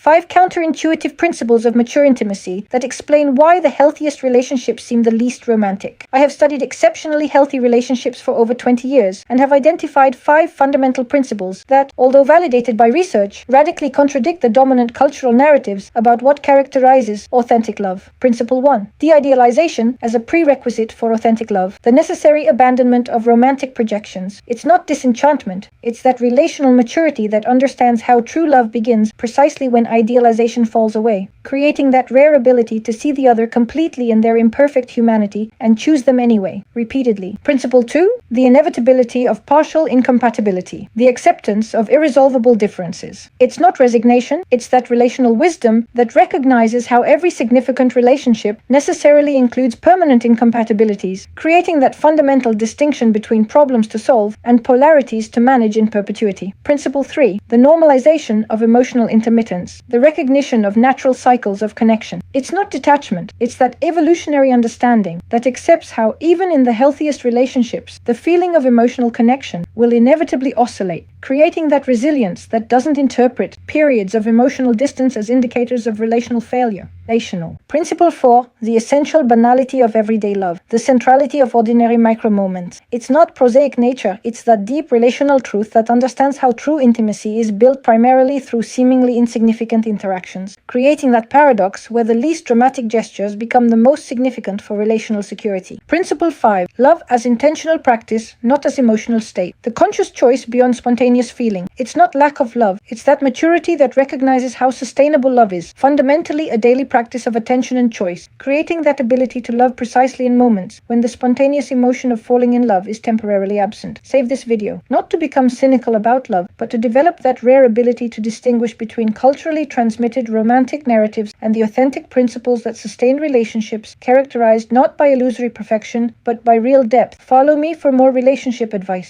5 counterintuitive principles of mature intimacy that explain why the healthiest relationships seem the least romantic. I have studied exceptionally healthy relationships for over 20 years and have identified 5 fundamental principles that, although validated by research, radically contradict the dominant cultural narratives about what characterizes authentic love. Principle 1. De-idealization as a prerequisite for authentic love. The necessary abandonment of romantic projections. It's not disenchantment, it's that relational maturity that understands how true love begins precisely when idealization falls away, creating that rare ability to see the other completely in their imperfect humanity and choose them anyway, repeatedly. Principle 2. The inevitability of partial incompatibility. The acceptance of irresolvable differences. It's not resignation, it's that relational wisdom that recognizes how every significant relationship necessarily includes permanent incompatibilities, creating that fundamental distinction between problems to solve and polarities to manage in perpetuity. Principle 3. The normalization of emotional intermittence. The recognition of natural cycles of connection. It's not detachment, it's that evolutionary understanding that accepts how even in the healthiest relationships, the feeling of emotional connection will inevitably oscillate, creating that resilience that doesn't interpret periods of emotional distance as indicators of relational failure. Principle 4. The essential banality of everyday love. The centrality of ordinary micro-moments. It's not prosaic nature, it's that deep relational truth that understands how true intimacy is built primarily through seemingly insignificant interactions, creating that paradox where the least dramatic gestures become the most significant for relational security. Principle 5. Love as intentional practice, not as emotional state. The conscious choice beyond spontaneous feeling. It's not lack of love, it's that maturity that recognizes how sustainable love is, fundamentally a daily practice of attention and choice, creating that ability to love precisely in moments when the spontaneous emotion of falling in love is temporarily absent. Save this video, not to become cynical about love, but to develop that rare ability to distinguish between culturally transmitted romantic narratives and the authentic principles that sustain relationships characterized not by illusory perfection, but by real depth. Follow me for more relationship advice.